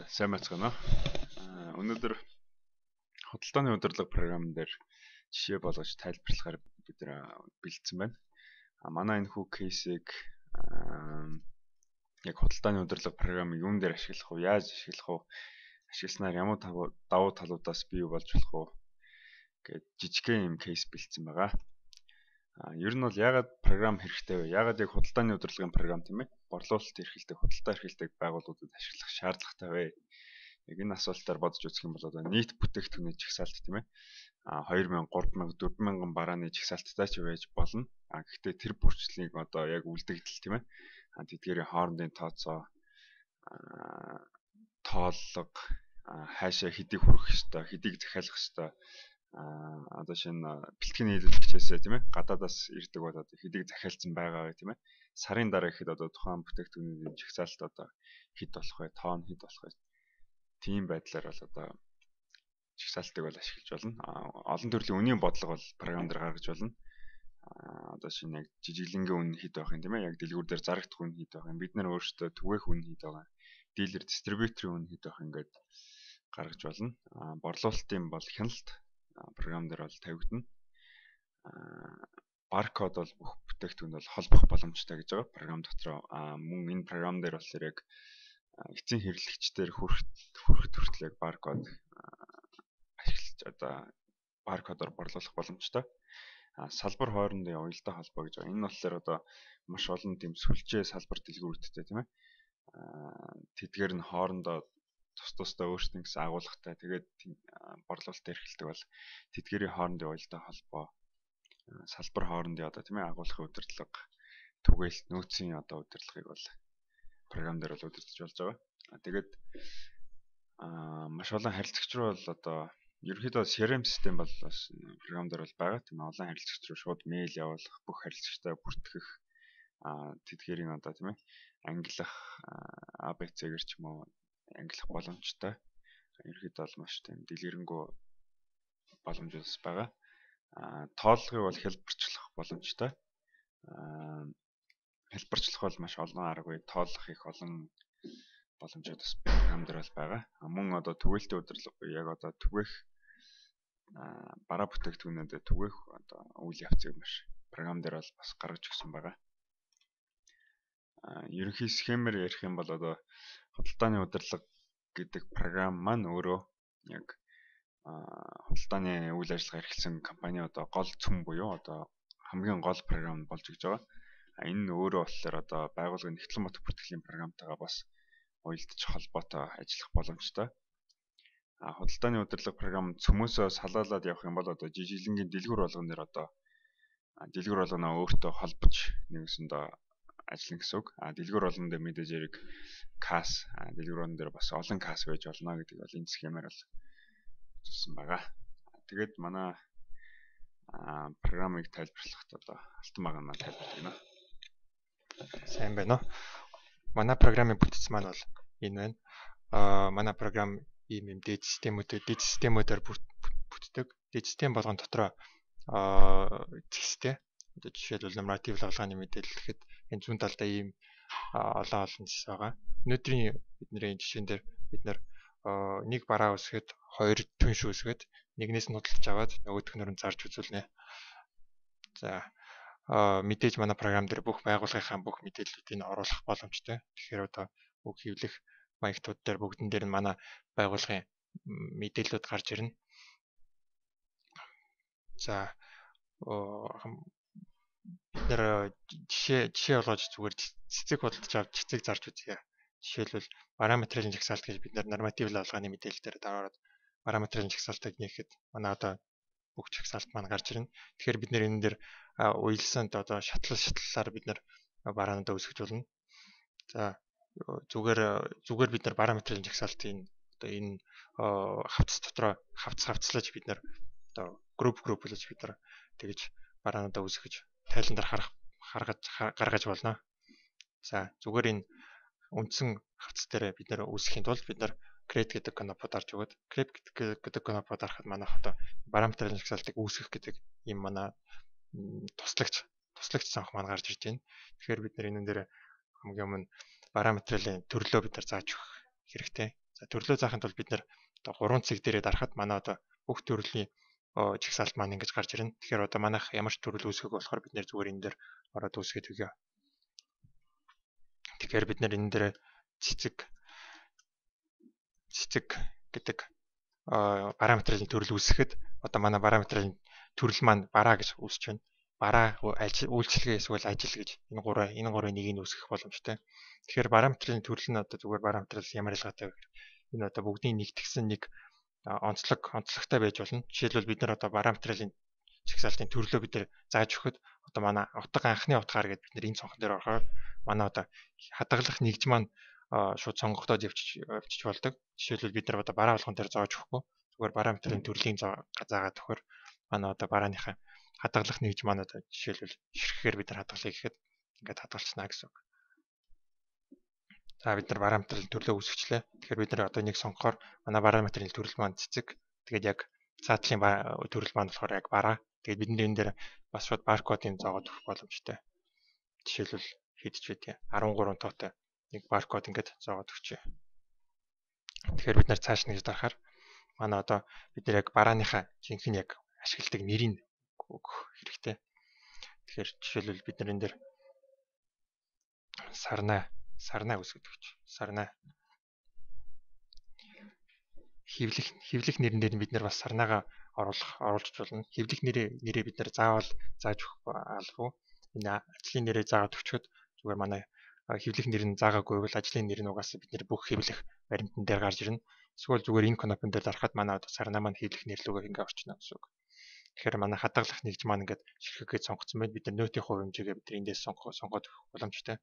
Сайн байцгаана. Өнөөдөр худалдааны удирдлага програм дээр жишээ болгож тайлбарлахаар бид бэлдсэн байна. Манай энэ хүү кейсийг яг худалдааны удирдлага програмыг юун дээр ашиглах вэ? Яаж ашиглах вэ? Ашигласнаар ямар давуу талуудаас бий болж болох вэ? Гэт жижигхэн юм кейс бэлдсэн байгаа. Ер нь бол яагаад програм хэрэгтэй вэ? Яагаад яг худалдааны удирдлагын програм тийм ээ? Борлуулалт эрхэлдэг, худалдаа эрхэлдэг байгууллагуудад ашиглах шаардлагатай вэ? Яг энэ асуултаар бодож үзэх юм бол одоо нийт бүтээгдэхүүний жагсаалт тийм ээ 2000, 3000, 4000 барааны жагсаалттай ч байж болно. Гэхдээ тэр бүрчлэлийг одоо яг үлдэгдэл тийм ээ тэдгээрийн хоорондын тооцоо тооллого хаашаа хэдийг хүргэх ёстой, хэдийг захиалах ёстой одоо шинэ бэлтгэний нийлүүлэгчээсээ тийм ээ гадаадаас ирдэг бол одоо хэдийг захиалсан байгаа вэ тийм ээ сарын дараа гэхэд одоо тухайн бүтээгдэхүүний жагсаалт одоо хэд болох вэ, тоон хэд болох вэ тийм байдлаар бол одоо жагсаалтыг бол ашиглаж болно. Олон төрлийн үнийн бодлого бол програм дээр гаргаж болно. Одоо шинэ яг жижиглэнгийн үн хэд байх юм тийм ээ яг дэлгүүр дээр зарагдах үн хэд байх юм бид нар өөрсдөө түгээх үн хэд байгаа дилер дистрибьюторын үн хэд байх ингээд гаргаж болно. Борлуулалтын бол хяналт програм дээр бол тавигдана. Баркод бол бүх бүтээгдэхүүнд бол холбох боломжтой гэж байгаа програм дотор. Мөн энэ програм дээр болохоор яг эцсийн хэрэглэгчдэр хүрэхэд хүртэл яг баркод ашиглаж одоо баркодоор борлуулах боломжтой. Салбар хоорондын уялдаа холбоо гэж байгаа. Энэ нь болохоор одоо маш олон тийм сүлжээ салбар дэлгүүрүүдтэй тийм ээ. Тэдгээр нь хоорондоо тусдаа өөрсдөө гэсэн агуулгатай. Тэгээд борлуулалт эрхэлдэг бол тэдгээрийн хоорондын уялдаа холбоо салбар хоорондын одоо тийм ээ агуулгын удирдлага түгээлт нөөцийн одоо удирдлагыг бол програм дээр бол удирдах болж байгаа. Тэгээд маш олон харилцагч руу бол одоо ерөнхийдөө CRM систем бол бас програм дээр бол байгаа. Тийм олон харилцагч руу шууд мэйл явуулах, бүх харилцагчтай бүртгэх тэдгээрийн одоо тийм ээ ангилах ABC-гэр ч юм уу ангилах боломжтой. Ерөнхийдөө бол маш тийм дэлгэрэнгүй боломжтой байгаа. Тооллогыг бол хэлбэрчлэх боломжтой. Хэлбэрчлэх бол маш олон аргагүй тооллох их олон боломжууд бас програм дээр бол байгаа. Мөн одоо түгээлтийн удирдлага яг одоо түгээх бараа бүтээгдэхүүнүүдэд түгээх одоо үйл явцыг маш програм дээр бол бас гаргаж өгсөн байгаа. Ерөнхий схемээр ярих юм бол одоо худалдааны удирдлага гэдэг програм маань өөрөө яг худалдааны үйл ажиллагаа эрхэлсэн компани одоо гол цөм буюу одоо хамгийн гол програм болж өгч байгаа. Энэ нь өөрөө болохоор одоо байгууллагын нэгтлэн бот бүртгэлийн програмтайгаа бас уялдаж холбоотой ажиллах боломжтой. Худалдааны удирдлага програм цөмөөсөө салаалаад явах юм бол одоо жижиглэнгийн дэлгүүр болгон дээр одоо дэлгүүр болгоноо өөртөө холбож нэгсэндээ ажиллана гэсэн үг. Дэлгүүр болгон дээр мэдээж яг касс дэлгүүр болгон дээр бас олон касс байж болно гэдэг бол энэ схемээр бол үзүүлсэн байгаа. Тэгээд манай програмыг тайлбарлахад одоо алтан баг маань тайлбарлах гинэ. Сайн байна уу? Манай програмын бүтц маань бол энэ байна. Манай програм ийм дээд системүүдээр бүтдэг. Дээд систем болгон дотроо зэгстэй. Одоо жишээлбэл нарратив хаалганы мэдээлэл гэхэд энэ зүүн талдаа ийм олон зэгс байгаа. Өнөөдрийн бидний жишээн дээр бид нэг бараа үсгэхэд хоёр түнш үсгэхэд нэгнээс нь худалдаж аваад нөгөөх нь зарж үзүүлнэ. За мэдээж манай програм дээр бүх байгууллагынхаа бүх мэдээллүүдийг оруулах боломжтой. Тэгэхээр одоо бүх хэвлэх маягтууд дээр бүгдэн дээр нь манай байгууллагын мэдээллүүд гарч ирнэ. За бид нэр жишээ болгож зүгээр цэцэг худалдаж авч цэцэг зарж үзье. Жишээлбэл бараа материалын жагсаалт гэж бид норматив хаалганы мэдээлэл дээр дараад бараа материалын жагсаалтыг нээхэд манай одоо бүх жагсаалт маань гарч ирнэ. Тэгэхээр бид нэр энэ дээр уялсанд одоо шатлалаар бид нар бараануудаа үсгэж болно. За зүгээр бид нар бараа материалын жагсаалтын одоо энэ хавц дотроо хавцлаж бид нар одоо групп болж бид нар тэгж бараануудаа үсгэж тайлан дээр гаргаж болно. За зүгээр энэ үндсэн хавц дээр бид нар үсгэхийн тулд бид нар create гэдэг кнопод орж өгöd create гэдэг кнопод ороход манайх одоо бараа материалын жагсаалтыг үүсгэх гэдэг ийм манай туслагч цонх маань гарч ирж байна. Тэгэхээр бид нар энэ дээр хамгийн өмнө бараа материалын төрлөө бид нар зааж өгөх хэрэгтэй. За төрлөө заахын тулд бид нэр одоо 3 цэг дээрээ дарахад манай одоо бүх төрлийн чагсаалт маань ингэж гарч ирнэ. Тэгэхээр одоо манайх ямар ч төрөл үүсгэх болохоор бид нэр зүгээр энэ дээр ороод үүсгээд өгье. Тэгэхээр бид нэр энэ дээр цэцэг гэдэг параметрын төрөл үүсгэхэд одоо манай параметрын төрөл маань бараа гэж үүсэж байна. Бараа үйлчлэгээ эсвэл ажил гэж энэ гурвын нэг нь үүсгэх боломжтой. Тэгэхээр параметрын төрөл нь одоо зүгээр параметрээс ямар ялгаатай вэ гэхээр энэ одоо бүгдийн нэгтгсэн нэг онцлогтой байж болно. Жишээлбэл бид нар одоо параметрын чагсаалтын төрлөө бид нар зааж өгөхөд одоо манай утга анхны утгаар гэдэг бид нар энэ цонхон дээр орохоор манай одоо хадгалах нэгж маань шууд сонгогдоод явчих болдог. Жишээлбэл бид нар одоо бараа болгон дээр зааж өгөхгүй зүгээр параметрын төрлийг заагаад өгөхөөр манай одоо барааныхаа хадгалах нэгж маань одоо жишээлбэл ширхэхээр бид нар хадгалъя гэхэд ингээд хадгалцснаа гэсэн үг. За бид нар параметрын төрлөө үүсгэчлээ. Тэгэхээр бид нар одоо нэг сонгохоор манай параметрын төрөл маань цэцэг. Тэгээд яг цаатлын төрөл маань болохоор яг бараа. Тэгээд бид энэ дээр бас шууд баркодын зоогоод өгөх боломжтой. Жишээлбэл хэд ч вэ 13 тоотой нэг баркод ингээд зоогоод өгчээ. Тэгэхээр бид нар цааш нэгж дарахаар манай одоо бид нар яг барааныхаа жинхэнэ яг ашигладаг нэрийг өгөх хэрэгтэй. Тэгэхээр жишээлбэл бид нар энэ дээр сарнаа үсгэдэг гэж. Сарнаа хевлэх нэрэн дээр бид нар бас сарнаагаа оруулж болно. Хевлэх нэрээ бид нар заавал зааж өгөх албагүй. Энэ ажлын нэрээ заагаад өгчөд зүгээр манай хевлэх нэр нь заагаагүй бол ажлын нэр нь угаасаа бид нар бүх хевлэх баримтан дээр гарч ирнэ. Эсвэл зүгээр энэ кнопн дээр дарахад манай одоо сарнаа маань хевлэх нэрлүүгээр ингээ орчихно гэсэн үг. Тэгэхээр манай хадгалах нэгж маань ингээд ширхэггээд сонгогдсон байна. Бид нар нөтийн хувь хэмжээгээ бид нар эндээс сонгоод өгөх боломжтой.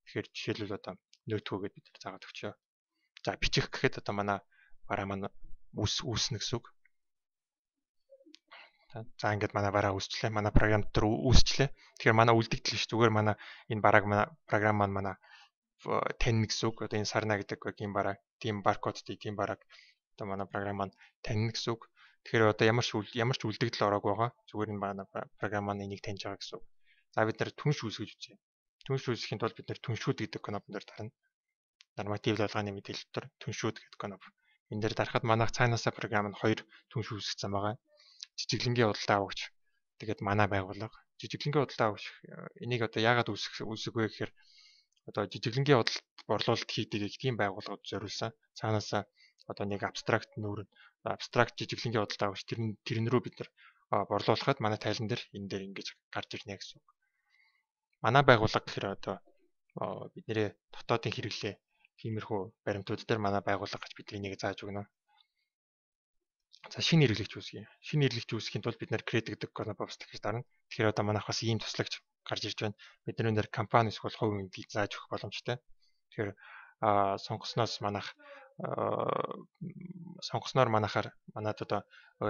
Тэгэхээр жишээлбэл одоо нөтгөөгээд бид нар заагаад өгчөө. За бичих гэхэд одоо манай бараа маань үүснэ гэсэн үг. За ингээд манай бараа үүсчлээ. Манай програм дээр үүсчлээ. Тэгэхээр манай үлдэгдэл ш зүгээр манай энэ програм маань манай таньна гэсэн үг. Одоо энэ сарна гэдэг ийм бараа, тийм баркодтэй тийм бараа одоо манай програм маань таньна гэсэн үг. Тэгэхээр одоо ямар ч үлдэгдэл ороогүй байгаа. Зүгээр энэ манай програм маань энийг таньж байгаа гэсэн үг. За бид нар түнш үүсгэж үзье. Түнш үүсгэхийн тулд бид нар түншүүд гэдэг кнопн дээр дарна. Норматив давлгааны мэдээлэл дотор түншүүд гэдэг кноп. Энэ дээр дарахад манайх цаанаасаа програм нь 2 түнш үүсгэсэн байгаа. Жижиглэнгийн худалдаа авагч тэгээд манай байгууллага. Жижиглэнгийн худалдаа авагч энийг одоо яагаад үүсгэх вэ гэхээр одоо жижиглэнгийн борлуулалт хийдэг тийм байгууллагууд зориулсан. Цаанаасаа одоо нэг абстракт жижиглэнгийн худалдаа авагч тэрэн рүү бид нар борлуулахад манай тайлан дээр энэ дээр ингэж гарч ирнэ гэсэн үг. Манай байгууллага гэхээр одоо бидний дотоодын хэрэглээ тиймэрхүү баримтууд дээр манай байгууллага гэж бид энийг зааж өгнө. За шинэ хэрэглэгч үүсгье. Шинэ хэрэглэгч үүсгэхийн тулд бид нэр create гэдэг кнопоос дахиж дарна. Тэгэхээр одоо манайх бас ийм туслагч гарч ирж байна. Бид нэр компани эсвэл хувь мэдээлэл зааж өгөх боломжтой. Тэгэхээр сонгосноор манайхаар манад одоо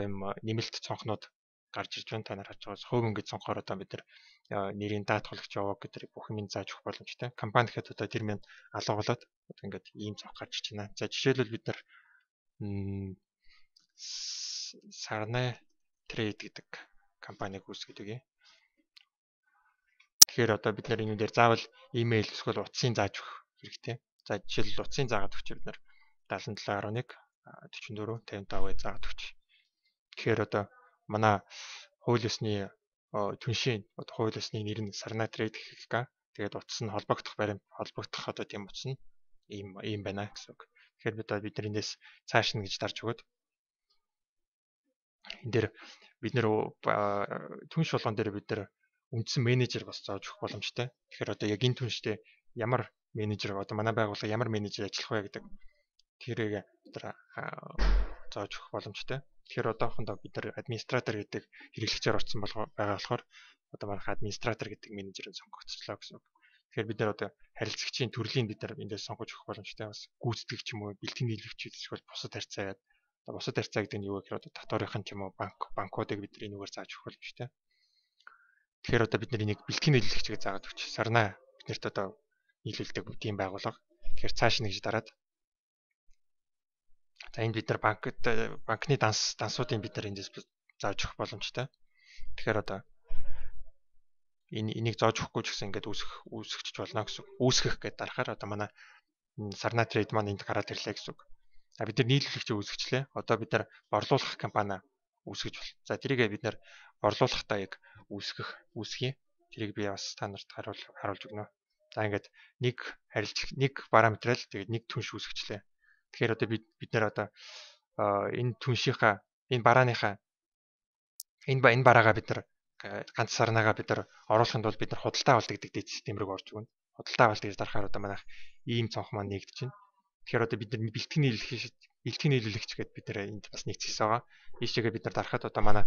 ийм нэмэлт цонхнууд гарч ирж байна. Та нар харж байгаас хувь ингэж сонгохоор одоо бид нар нэрийн даатгалагч яваа гэдэг бүх юм зааж өгөх боломжтой. Компани гэхэд одоо тэр минь алгуулад одоо ингээд ийм цонх гарч ирж байна. За жишээлбэл бид нар Сарна Trade гэдэг компаниг үүсгэж өгье. Тэгэхээр одоо бид нар энэ дээр заавал имэйл эсвэл утсын зааж өгөх хэрэгтэй. За жишээлбэл утсын заагаад өгч бид нар 7711 44 55-ыг заагаад өгч. Тэгэхээр одоо манай хууль ёсны түншийн хууль ёсны нэр нь Сарна Trade гэх. Тэгээд утас нь холбогдох одоо тийм утас нь ийм байна гэсэн үг. Тэгэхээр бид нар эндээс цааш нь гэж дарж өгöd. Энэ дээр бид нэр түнш болгон дээр бид нар үндсэн менежер бас зааж өгөх боломжтой. Тэгэхээр одоо яг энэ түнштэй ямар менежер одоо манай байгууллага ямар менежер ажиллах вэ гэдэг тэрийг бид нар зааж өгөх боломжтой. Тэгэхээр одоохондоо бид нар администратор гэдэг хэрэглэгчээр орсон байгаа болохоор одоо манайх администратор гэдэг менежерийг сонгогдчихлоо гэсэн үг. Тэгэхээр бид нар одоо харилцагчийн төрлийн бид нар эндээс сонгож өгөх боломжтой. Бас гүйцэтгэгч юм уу, бэлтгэн нийлэгч эсвэл бусад харьцаа бусад харьцаа гэдэг нь юу гэхээр одоо татварынхан ч юм уу банкуудыг бид нар энэгээр зааж өгөх боломжтой. Тэгэхээр одоо бид нар энийг бэлтгэн нийлэгчгээ заагаад өгч Сарна биднэрт одоо нийлүүлдэг тийм байгууллага. Тэгэхээр цааш нэгж дараад за энд бид нар банкны дансуудын бид нар эндээс зааж өгөх боломжтой. Тэгэхээр одоо энийг зааж өгөхгүй ч гэсэн ингээд үүсгэж болно гэсэн. Үүсгэх гэдээ дарахаар одоо манай Сарна Trade маань энд гараад ирлээ гэсэн үг. За бид нар нийлүүлэгчээ үүсгэчлээ. Одоо бид нар борлуулах компани үүсгэж байна. За тэрийг бид нар борлуулахдаа яг үүсгье. Тэрийг би бас та нарт харуулж өгнө. За ингээд нэг параметрал тэгээд нэг түнш үүсгэчлээ. Тэгэхээр одоо бид нар одоо энэ түншийнхаа энэ бараагаа бид нар ганц сарнаагаа бид нар оруулахын тулд бид нар худалдаа авалт гэдэг дэд систем рүү орж өгнө. Худалдаа авалт гэж дарахаар одоо манайх ийм цонх маань нэгдэж байна. Тэгэхээр одоо бид нар бэлтгэн нийлүүлэгч гэдээ бид нар энд бас нэгтгэсэн байгаа. Ийшээгээ бид нар дарахад одоо манай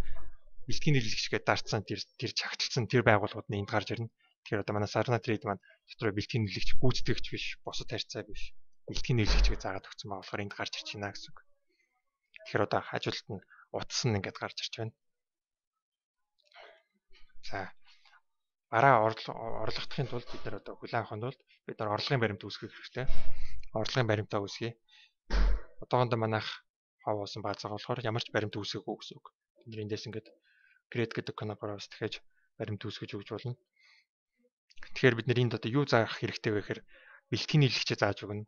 бэлтгэн нийлүүлэгч гэдээ дарцсан тэр чагталсан тэр байгууллагууд нь энд гарч ирнэ. Тэгэхээр одоо манай Sarna Trade маань дотроо бэлтгэн нийлүүлэгч гүйцэтгэгч биш, босод харьцаа биш. Бэлтгэн нийлүүлэгч гэж заагаад өгсөн байгаа болохоор энд гарч ирж байна гэсэн үг. Тэгэхээр одоо хажуулт нь утас нь ингээд гарч ирж байна. За бараа орлогдохын тулд бид нар одоо хүлээн авахын тулд бид нар орлогын баримт үүсгэх хэрэгтэй. Орлогын баримтаа үүсгэе. Одоохондоо манайх хов уусан баазгаа болохоор ямар ч баримт үүсгэхгүй гэсэн үг. Бид нар эндээс ингээд create гэдэг конопороос дахиж баримт үүсгэж өгч болно. Тэгэхээр бид нар энд одоо юу заах хэрэгтэй вэ гэхээр бэлтгэн нийлэгчээ зааж өгнө.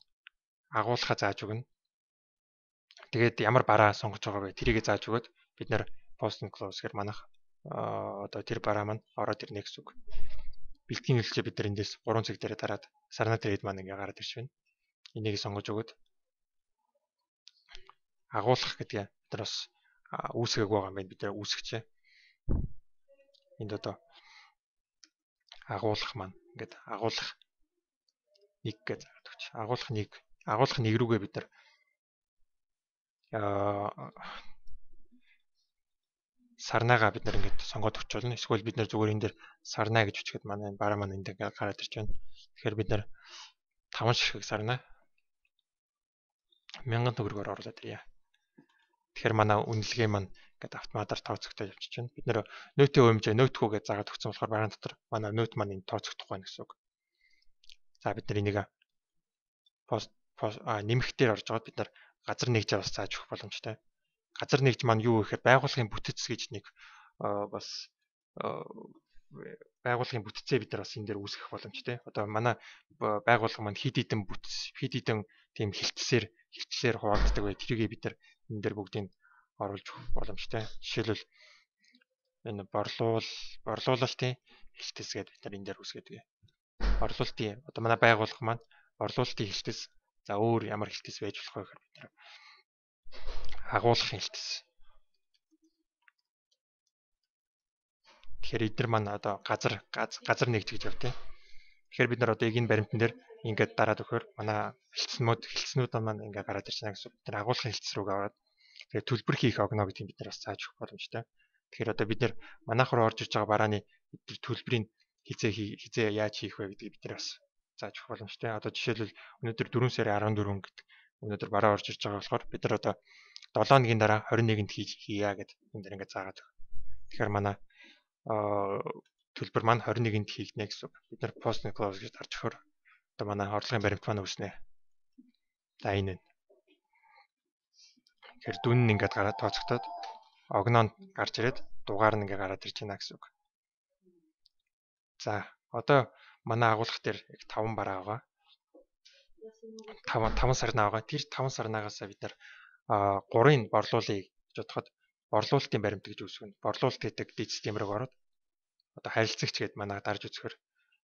Агуулгаа зааж өгнө. Тэгээд ямар бараа сонгож байгаа вэ? Тэрийг зааж өгөөд бид нар post and close гэхээр манайх одоо тэр бараа маань ороод ирнэ гэсэн үг. Бэлтгэн нийлэгчээ бид нар эндээс 3 цаг дээр дараад Sarna Trade маань ингээ гараад ирж байна. Энийг сонгож өгөөд агуулгах гэдгээ бид нар бас үүсгэж байгаа юм байна. Бид нар үүсгэжээ. Энд одоо агуулгах маань ингээд агуулгах 1 гэж заагаад өгч. Агуулгах 1 рүүгээ бид нар Sarnaгаа бид нар ингээд сонгоод өгч болно. Эсвэл бид нар зүгээр энэ дээр Sarna гэж өчгээд манай бараа маань энд ингээд гараад ирж байна. Тэгэхээр бид нар 5 ширхэг Sarna 1000 төгрөгөөр оруулаад ирье. Тэгэхээр манай үнэлгээ маань ингээд автоматар тооцогдоод явчихж байна. Бид нэр нөтийн хэмжээ нөтгөө гэж заагаад өгсөн болохоор бараан дотор манай нөт маань энэ тооцогдох байна гэсэн үг. За бид нар энийг нэмэх дээр орж байгаа бид нар газар нэгж бас зааж өгөх боломжтой. Газар нэгж маань юу гэхээр байгууллагын бүтэц гэж нэг бас байгууллагын бүтцээ бид нар бас энэ дээр үүсгэх боломжтой. Одоо манай байгууллага маань хэд хэдэн тийм хилцсээр хуваагддаг бай. Тэрийг бид нар энэ дээр бүгдийг оруулж өгөх боломжтой. Жишээлбэл энэ борлуулалтын хилцс гэдэг бид нар энэ дээр үүсгэдэг. Борлуулалтын одоо манай байгууллага маань борлуулалтын хилцс за өөр ямар хилцс байж болох вэ гэхээр бид нар агуулгах хилцс. Тэгэхээр эдгээр маань одоо газар нэгж гэж яв тийм. Тэгэхээр бид нар одоо энэ баримтан дээр ингээд дараад өгөхөөр манай хилцснүүд маань ингээд гараад ирж байна гэсэн. Бид нар агуулгах хилцс рүүгээ ороод тэгээд төлбөр хийх огно гэдгийг бид нар бас зааж өгөх боломжтой. Тэгэхээр одоо бид нар манайх руу орж ирж байгаа барааны төлбөрийн хизээ яаж хийх вэ гэдгийг бид нар бас зааж өгөх боломжтой. Одоо жишээлбэл өнөөдөр 4 сарын 14 гэдэг өнөөдөр бараа орж ирж байгаа болохоор бид нар одоо 7 өдрийн дараа 21-нд хийя гэдэг энэ дэр ингээд заагаад өгөх. Тэгэхээр манай төлбөр маань 21-нд хийгднэ гэсэн үг. Бид нар post and close гэж дарж өгөхөөр одоо манай орлогын баримт маань үүснэ. За энэ нь. Тэгэхээр дүн нь ингээд гараад тооцогдоод огноо гарч ирээд дугаар нь ингээд гараад ирж байна гэсэн үг. За одоо манай агуулгах дээр яг 5 бараа байгаа. 5 сарнаа байгаа. Тэр 5 сарнаагаас бид нар 3-ыг борлуулъя гэж бодоход борлуулалтын баримт гэж үүсгэнэ. Борлуулалт гэдэг дэд систем рүү ороод одоо харилцагч гэдээ манай дарж үзэхээр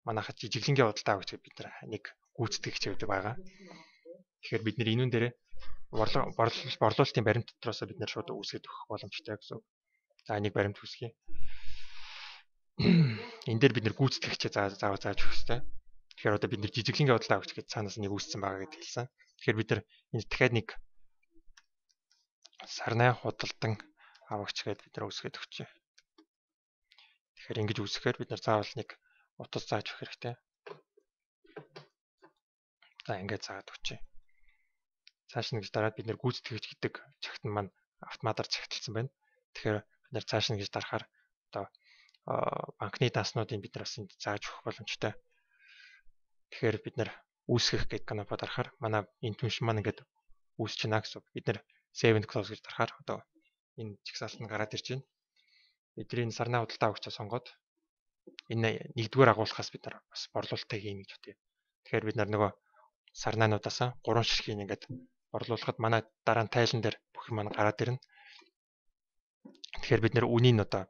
манайхад жижиглэнгийн худалдаа авагч бид нар нэг гүйцэтгэгч гэдэг байгаа. Тэгэхээр бид нэр энүүн дээр борлуулалтын баримт дотроос бид нар шууд үүсгэж өгөх боломжтой гэсэн. За нэг баримт үүсгэе. Энэ дээр бид нар гүйцэтгэгчээ зааж өгөх хэрэгтэй. Тэгэхээр одоо бид нар жижиглэнгийн худалдаа авагч гэж цаанаас нэг үүссэн байгаа гэдээ хэлсэн. Тэгэхээр бид нар энэ дахиад нэг Sarna худалдан авагч гэдээ бид нар үүсгэж өгчээ. Тэгэхээр ингэж үүсгэхээр бид нар заавал нэг утас зааж өгөх хэрэгтэй. За ингэж заагаад өгчээ. Цааш нь гэж дараад бид нар гүйцэтгэгч гэдэг чагт нь маань автоматар чагталсан байна. Тэгэхээр бид нар цааш нь гэж дарахаар одоо банкны данснуудыг бид нар бас энд зааж өгөх боломжтой. Тэгэхээр бид нар үүсгэх гэдэг канапа дарахаар манай энэ түнш маань ингээд үүсэж байна гэсэн. Бид нар save and close гэж дарахаар одоо энэ чагсаалт нь гараад ирж байна. Бидний Sarna худалдаа авагчаа сонгоод энэ нэгдүгээр агуулгахаас бид нар бас борлуулалтыг хийн гэж бодъё. Тэгэхээр бид нар нөгөө Sarna-нуудаас 3 ширхгийг ингээд борлуулахад манай дараа нь тайлан дээр бүх юм маань гараад ирнэ. Тэгэхээр бид нэр үнийг одоо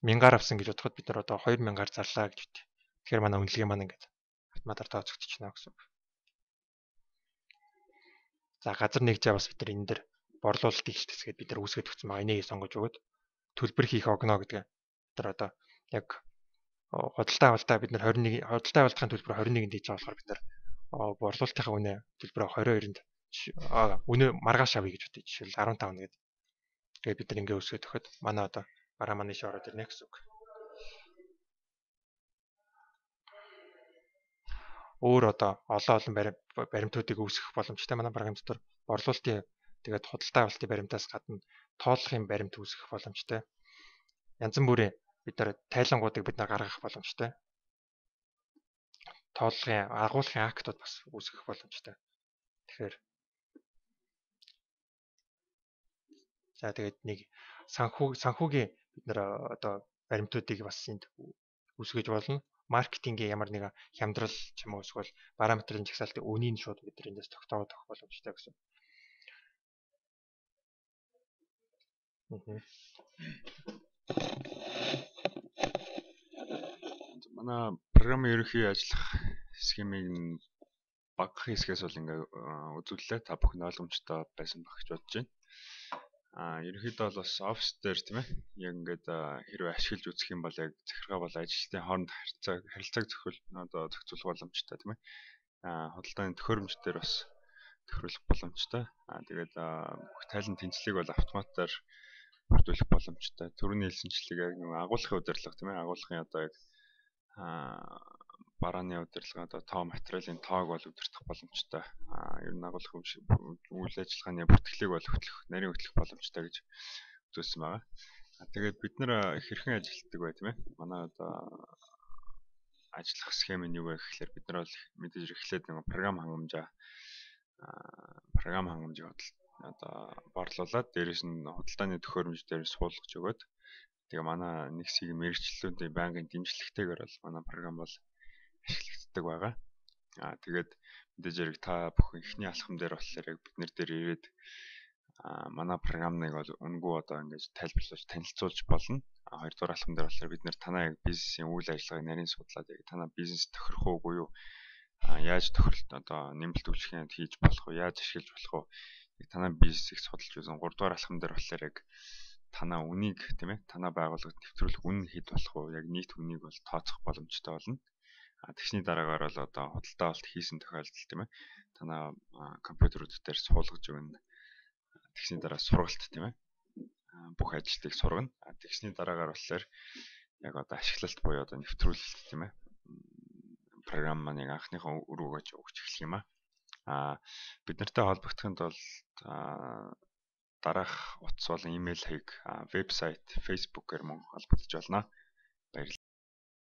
1000-аар авсан гэж бодоход бид нар одоо 2000-аар зарлаа гэж үт. Тэгэхээр манай үнэлгээ маань ингээд автоматар тооцогдчихно гэсэн үг. За газар нэгжээ бас бид нар энэ дээр борлуулалтыг хэсгээд бид нар үүсгэж өгсөн байгаа. Энийг сонгож өгöd төлбөр хийх огно гэдэг. бид нар одоо яг худалдаа авалтаа бид нар 21 худалдаа авалтын төлбөр 21-нд хийж байгаа болохоор бид нар борлуулалтынхаа үнэ төлбөрөө 22-нд үнэ маргааш авъя гэж бодъё. Жишээл 15 нэгэд. Тэгээд бид нар ингээ өсгөөд өгөхөд манай одоо бараа маань иш ороод ирнэ гэсэн үг. Өөр одоо олон баримтуудыг үүсгэх боломжтой манай програм дотор борлуулалтын тэгээд худалдаа авалтын баримтаас гадна тооллохын баримт үүсгэх боломжтой. Янз бүрийн бид нар тайлангуудыг бид нар гаргах боломжтой. Тооллогын агуулгын актууд бас үүсгэх боломжтой. Тэгэхээр за тэгээд нэг санхүүгийн бид нар одоо баримтуудыг бас энд үүсгэж болно. Маркетингийн ямар нэгэн хямдрал ч юм уу эсвэл параметрын жагсаалтын үнийг шууд бид нар эндээс тогтооод авах боломжтой гэсэн. Манай програмын ерөнхий ажиллах схемийг багах хэсгээс бол ингээ үзүүллээ. Та бүхэн ойлгомжтой байсан баг гэж бодож байна. Ерөнхийдөө бол бас офис дээр тийм ээ. Яг ингээд хэрвээ ашиглаж үзэх юм бол яг захиргаа бол ажилчдын хооронд харилцааг зохицуулах боломжтой тийм ээ. Худалдааны төхөөрөмж дээр бас тохируулах боломжтой. Тэгээд бүх тайлан тэнцлийг бол автоматар бүрдүүлэх боломжтой. Төрөний хэлсэнчлэг яг нэг агуулгын удирдлага тийм ээ. Агуулгын одоо яг барааны удирдлага одоо тоо материалын тоог бол удирдах боломжтой. Ер нь агуулгын үйл ажиллагааны бүртгэлийг бол нарийн хөтлөх боломжтой гэж үзүүлсэн байгаа. Тэгээд бид нэр хэрхэн ажилладаг бай тийм ээ. Манай одоо ажиллах схем нь юу вэ гэхээр бид нар бол мэдээж эхлээд нэг програм хангамжийг одоо борлуулад дээрээс нь худалдааны төхөөрөмж дээр суулгаж өгöd. Тэгээ манай нэгсийн мэрэгчлэлүүдийн банкын дэмжлэгтэйгээр бол манай програм бол ашиглагддаг байгаа. Тэгээд мэдээж яг та бүхэн ихний алхам дээр болохоор яг бид нар дээр ирээд манай програмыг бол үнэгүй одоо ингэж тайлбарлаж танилцуулж болно. Хоёрдугаар алхам дээр болохоор бид нар танаа яг бизнесийн үйл ажиллагааг нарийн судлаад яг танаа бизнес тохирох уугүй юу? Яаж тохиролт одоо нэмэлт үйлчлэгээ хийж болох вэ? Яаж ашиглаж болох вэ? Яг танаа бизнесийг судалж үзэн 3 дугаар алхам дээр болохоор яг танаа үнийг тийм ээ танаа байгууллагад нэвтрүүлэх үн хэд болох вэ? Яг нийт үнийг бол тооцох боломжтой болно. Тэгсний дараагаар бол одоо худалдаа авалт хийсэн тохиолдолд тийм ээ танаа компьютерүүд дээр суулгаж өгнө. Тэгсний дараа сургалт тийм ээ бүх ажилтныг сургана. Тэгсний дараагаар болохоор яг одоо ашиглалт буюу одоо нэвтрүүлэлт тийм ээ програм маань яг анхныхаа өрөөгөө өгч эхлэх юм аа. Бид нартай холбогдохын тулд дараах утас болон имэйл хаяг, вебсайт, фейсбүүкээр мөн холбогдож болно.